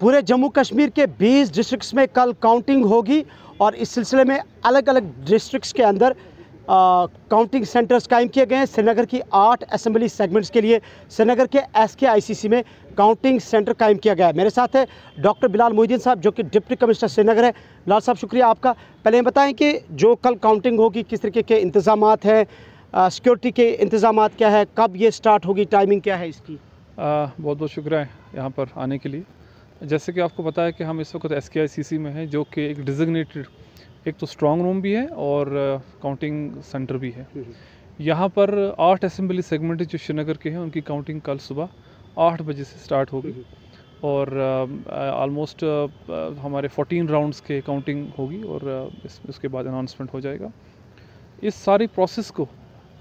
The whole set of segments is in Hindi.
पूरे जम्मू कश्मीर के 20 डिस्ट्रिक्ट्स में कल काउंटिंग होगी और इस सिलसिले में अलग अलग डिस्ट्रिक्ट्स के अंदर काउंटिंग सेंटर्स कायम किए गए हैं। श्रीनगर की 8 असेंबली सेगमेंट्स के लिए श्रीनगर के SKICC में काउंटिंग सेंटर कायम किया गया है। मेरे साथ है डॉक्टर बिलाल मोहिद्दीन साहब जो कि डिप्टी कमिश्नर श्रीनगर है। बिलाल साहब शुक्रिया आपका। पहले ये बताएं कि जो कल काउंटिंग होगी किस तरीके के इंतज़ामात हैं, सिक्योरिटी के इंतज़ामात क्या है, कब ये स्टार्ट होगी, टाइमिंग क्या है इसकी? बहुत बहुत शुक्रिया यहाँ पर आने के लिए। जैसे कि आपको पता है कि हम इस वक्त SKICC में हैं, जो कि एक डिजिग्नेटेड एक तो स्ट्रॉन्ग रूम भी है और काउंटिंग सेंटर भी है। यहाँ पर 8 असेंबली सेगमेंट जो श्रीनगर के हैं उनकी काउंटिंग कल सुबह 8 बजे से स्टार्ट होगी और ऑलमोस्ट हमारे 14 राउंड्स के काउंटिंग होगी और उसके बाद अनाउंसमेंट हो जाएगा। इस सारी प्रोसेस को,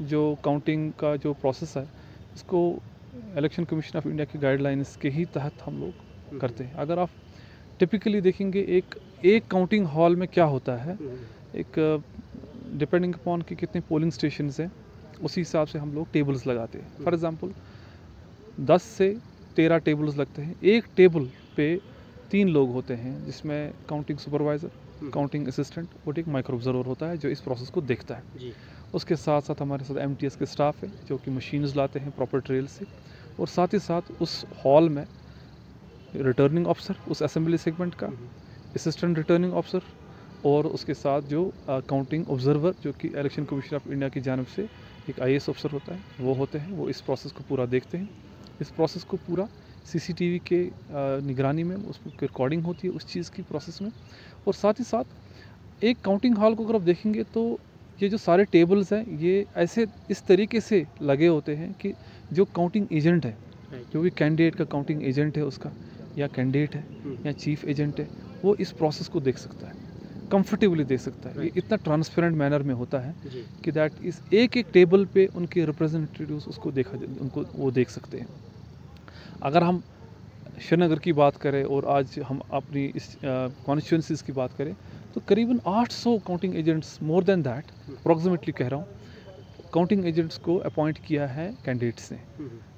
जो काउंटिंग का जो प्रोसेस है, इसको इलेक्शन कमीशन ऑफ इंडिया की गाइडलाइंस के ही तहत हम लोग करते हैं। अगर आप टिपिकली देखेंगे एक काउंटिंग हॉल में क्या होता है, एक डिपेंडिंग अपॉन कि कितने पोलिंग स्टेशंस हैं उसी हिसाब से हम लोग टेबल्स लगाते हैं। फॉर एग्जांपल 10 से 13 टेबल्स लगते हैं। एक टेबल पे 3 लोग होते हैं, जिसमें काउंटिंग सुपरवाइज़र, काउंटिंग असिस्टेंट और एक माइक्रो ऑब्जर्वर होता है जो इस प्रोसेस को देखता है। उसके साथ साथ हमारे साथ MTS के स्टाफ है जो कि मशीन्स लाते हैं प्रॉपर ट्रेल से, और साथ ही साथ उस हॉल में रिटर्निंग ऑफिसर उस असेंबली सेगमेंट का, असिस्टेंट रिटर्निंग ऑफिसर और उसके साथ जो काउंटिंग ऑब्जर्वर जो कि इलेक्शन कमीशन ऑफ इंडिया की जानिब से एक IAS ऑफिसर होता है, वो होते हैं। वो इस प्रोसेस को पूरा देखते हैं। इस प्रोसेस को पूरा CCTV के निगरानी में उसकी रिकॉर्डिंग होती है उस चीज़ की प्रोसेस में। और साथ ही साथ एक काउंटिंग हॉल को अगर आप देखेंगे तो ये जो सारे टेबल्स हैं ये ऐसे इस तरीके से लगे होते हैं कि जो काउंटिंग एजेंट है, जो भी कैंडिडेट का काउंटिंग एजेंट है उसका, या कैंडिडेट है या चीफ एजेंट है, वो इस प्रोसेस को देख सकता है, कंफर्टेबली देख सकता है। ये इतना ट्रांसपेरेंट मैनर में होता है कि दैट इस एक एक टेबल पे उनके रिप्रेजेंटेटिव्स उसको उनको वो देख सकते हैं। अगर हम श्रीनगर की बात करें और आज हम अपनी इस कॉन्स्टिट्यूंसीज़ की बात करें तो करीबन 800 counting agents, more than that approximately कह रहा हूँ, काउंटिंग एजेंट्स को अपॉइंट किया है कैंडिडेट्स ने,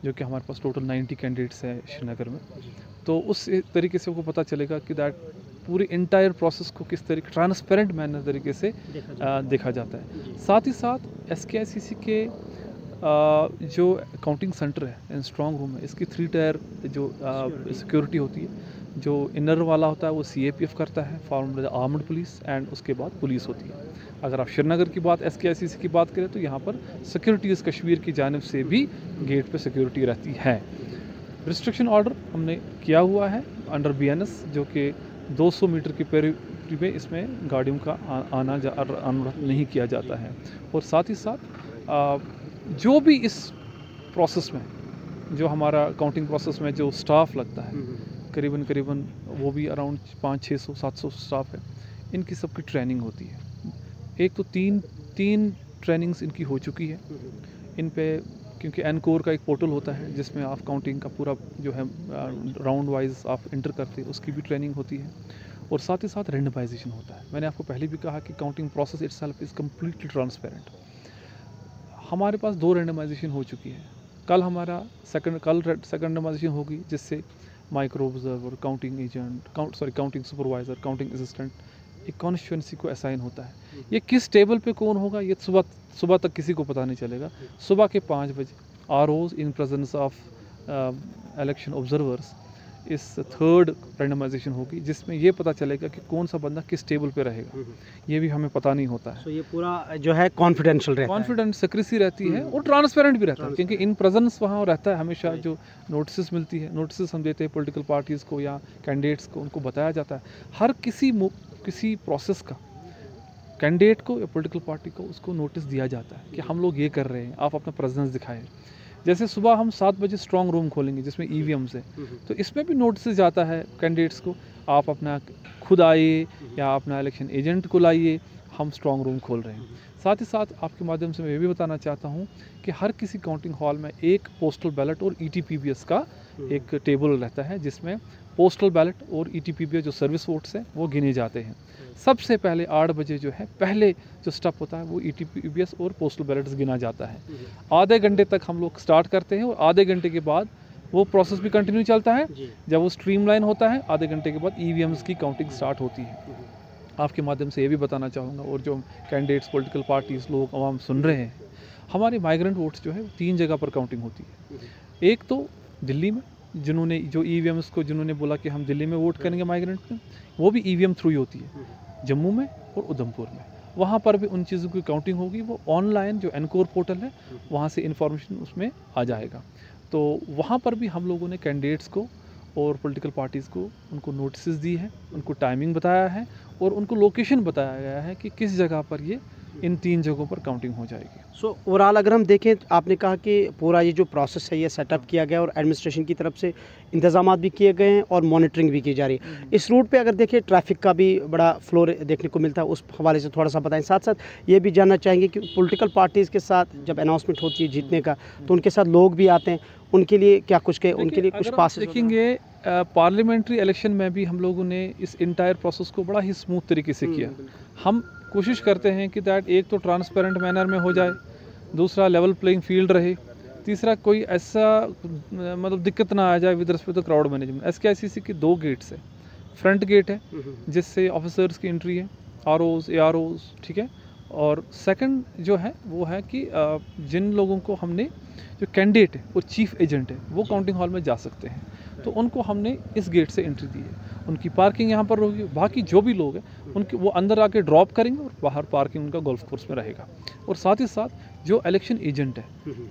जो कि हमारे पास टोटल 90 कैंडिडेट्स हैं श्रीनगर में। तो उस तरीके से आपको पता चलेगा कि दैट पूरी इंटायर प्रोसेस को किस तरीके ट्रांसपेरेंट मैनर तरीके से देखा जाता है। साथ ही साथ SKICC के जो काउंटिंग सेंटर है, स्ट्रॉन्ग रूम है, इसकी 3 टायर जो सिक्योरिटी होती है। जो इनर वाला होता है वो CAPF करता है, फॉर्म्ड आर्म्ड पुलिस, एंड उसके बाद पुलिस होती है। अगर आप श्रीनगर की बात, SKICC की बात करें तो यहाँ पर सिक्योरिटीज़ कश्मीर की जानिब से भी गेट पे सिक्योरिटी रहती है। रिस्ट्रिक्शन ऑर्डर हमने किया हुआ है अंडर BNS, जो कि 200 मीटर की पेरिफेरी में इसमें गाड़ियों का आना नहीं किया जाता है। और साथ ही साथ जो भी इस प्रोसेस में, जो हमारा काउंटिंग प्रोसेस में जो स्टाफ लगता है, करीबन वो भी अराउंड 500-600-700 स्टाफ है, इनकी सबकी ट्रेनिंग होती है। एक तो तीन ट्रेनिंग्स इनकी हो चुकी है। इन पे क्योंकि NCOR का एक पोर्टल होता है जिसमें आप काउंटिंग का पूरा जो है राउंड वाइज आप इंटर करते हैं, उसकी भी ट्रेनिंग होती है। और साथ ही साथ रेंडमाइजेशन होता है। मैंने आपको पहले भी कहा कि counting process itself is completely transparent. हमारे पास 2 रेंडमाइजेशन हो चुकी है। कल हमारा सेकंड रेंडमाइजेशन होगी, जिससे micro observer, counting agent, counting supervisor, counting assistant एक कॉन्स्टिट्यूंसी को असाइन होता है। ये किस टेबल पे कौन होगा ये सुबह तक किसी को पता नहीं चलेगा। सुबह के 5 बजे ROs in presence of election observers इस 3rd रेंडमाइजेशन होगी, जिसमें ये पता चलेगा कि कौन सा बंदा किस टेबल पे रहेगा। ये भी हमें पता नहीं होता है। तो ये पूरा जो है कॉन्फिडेंशियल रहता है, कॉन्फिडेंट सिक्रेसी रहती है और ट्रांसपेरेंट भी रहता है, क्योंकि इन प्रेजेंस वहाँ रहता है हमेशा। जो नोटिस मिलती है, नोटिस हम देते हैं पॉलिटिकल पार्टीज़ को या कैंडिडेट्स को, उनको बताया जाता है हर किसी प्रोसेस का, कैंडिडेट को या पॉलिटिकल पार्टी को उसको नोटिस दिया जाता है कि हम लोग ये कर रहे हैं, आप अपना प्रेजेंस दिखाएं। जैसे सुबह हम 7 बजे स्ट्रॉन्ग रूम खोलेंगे जिसमें EVMs है, तो इसमें भी नोटिस जाता है कैंडिडेट्स को, आप अपना खुद आइए या अपना इलेक्शन एजेंट को लाइए, हम स्ट्रॉन्ग रूम खोल रहे हैं। साथ ही साथ आपके माध्यम से मैं ये भी बताना चाहता हूँ कि हर किसी काउंटिंग हॉल में एक पोस्टल बैलेट और ETPBS का एक टेबल रहता है, जिसमें पोस्टल बैलेट और ETPBS जो सर्विस वोट्स हैं वो गिने जाते हैं। सबसे पहले 8 बजे जो है पहले जो स्टेप होता है वो ETPBS और पोस्टल बैलेट्स गिना जाता है। आधे घंटे तक हम लोग स्टार्ट करते हैं और आधे घंटे के बाद वो प्रोसेस भी कंटिन्यू चलता है। जी। जब वो स्ट्रीमलाइन होता है, आधे घंटे के बाद ईवीएम्स की काउंटिंग स्टार्ट होती है। आपके माध्यम से ये भी बताना चाहूँगा, और जो कैंडिडेट्स, पॉलिटिकल पार्टीज़, लोग आवाम सुन रहे हैं, हमारे माइग्रेंट वोट्स जो है 3 जगह पर काउंटिंग होती है। एक तो दिल्ली में, जिन्होंने जो ईवीएम्स को जिन्होंने बोला कि हम दिल्ली में वोट करेंगे माइग्रेंट में, वो भी ईवीएम थ्रू ही होती है। जम्मू में और उधमपुर में, वहाँ पर भी उन चीज़ों की काउंटिंग होगी। वो ऑनलाइन जो एनकोर पोर्टल है, वहाँ से इन्फॉर्मेशन उसमें आ जाएगा। तो वहाँ पर भी हम लोगों ने कैंडिडेट्स को और पॉलिटिकल पार्टीज़ को उनको नोटिस दी है, उनको टाइमिंग बताया है और उनको लोकेशन बताया गया है कि किस जगह पर ये इन 3 जगहों पर काउंटिंग हो जाएगी। सो ओवरऑल अगर हम देखें, आपने कहा कि पूरा ये जो प्रोसेस है ये सेटअप किया गया और एडमिनिस्ट्रेशन की तरफ से इंतजामात भी किए गए हैं और मॉनिटरिंग भी की जा रही है। इस रूट पे अगर देखें ट्रैफिक का भी बड़ा फ्लो देखने को मिलता है, उस हवाले से थोड़ा सा बताएं। साथ साथ ये भी जानना चाहेंगे कि पॉलिटिकल पार्टीज़ के साथ जब अनाउंसमेंट होती है जीतने का, तो उनके साथ लोग भी आते हैं, उनके लिए क्या कुछ के उनके लिए कुछ पास देखेंगे। पार्लियामेंट्री इलेक्शन में भी हम लोगों ने इस इंटायर प्रोसेस को बड़ा ही स्मूथ तरीके से किया। हम कोशिश करते हैं कि दैट एक तो ट्रांसपेरेंट मैनर में हो जाए, दूसरा लेवल प्लेइंग फील्ड रहे, तीसरा कोई ऐसा मतलब दिक्कत ना आ जाए with respect to crowd management. SKICC की 2 गेट्स है। फ्रंट गेट है जिससे ऑफिसर्स की एंट्री है, आरओज, एआरओज, ठीक है। और सेकंड जो है वो है कि जिन लोगों को हमने, जो कैंडिडेट है और चीफ एजेंट है, वो काउंटिंग हॉल में जा सकते हैं, तो उनको हमने इस गेट से एंट्री दी है। उनकी पार्किंग यहाँ पर होगी। बाकी जो भी लोग हैं उनके वो अंदर आके ड्रॉप करेंगे और बाहर पार्किंग उनका गोल्फ कोर्स में रहेगा। और साथ ही साथ जो इलेक्शन एजेंट है,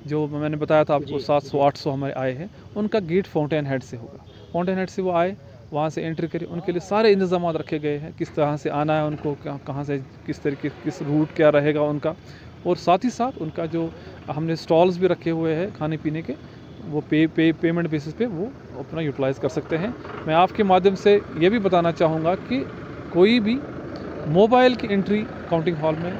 जो मैंने बताया था आपको 700-800 हमारे आए हैं, उनका गेट फाउंटेन हेड से होगा। फाउंटेन हेड से वो आए, वहाँ से एंट्री करें। उनके लिए सारे इंतजाम रखे गए हैं, किस तरह से आना है उनको, कहाँ से किस तरीके, किस रूट क्या रहेगा उनका। और साथ ही साथ उनका जो हमने स्टॉल्स भी रखे हुए हैं खाने पीने के, वो पेमेंट बेसिस पे वो अपना यूटिलाइज़ कर सकते हैं। मैं आपके माध्यम से ये भी बताना चाहूँगा कि कोई भी मोबाइल की एंट्री काउंटिंग हॉल में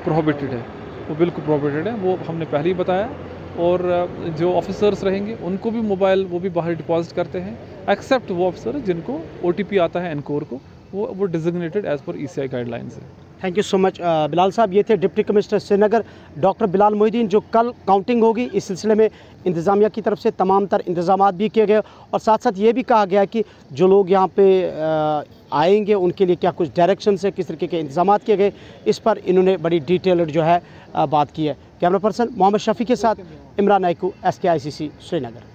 प्रोहिबिटेड है, वो बिल्कुल प्रोहिबिटेड है। वो हमने पहले ही बताया। और जो ऑफिसर्स रहेंगे उनको भी मोबाइल वो भी बाहर डिपॉजिट करते हैं, एक्सेप्ट वो ऑफिसर जिनको OTP आता है एनकोर को, वो designated as per ECI guidelines है। Thank you so much Bilal साहब। ये थे deputy commissioner Srinagar doctor Bilal Mohiuddin. जो कल काउंटिंग होगी, इस सिलसिले में इंतज़ामिया की तरफ से तमाम तर इंतजामात भी किए गए और साथ साथ ये भी कहा गया कि जो लोग यहाँ पे आएंगे उनके लिए क्या कुछ डायरेक्शन से किस तरीके के इंतजामात किए गए, इस पर इन्होंने बड़ी डिटेल्ड जो है बात की है। कैमरा पर्सन मोहम्मद शफी के साथ इमरान नाइकू, SKICC श्रीनगर।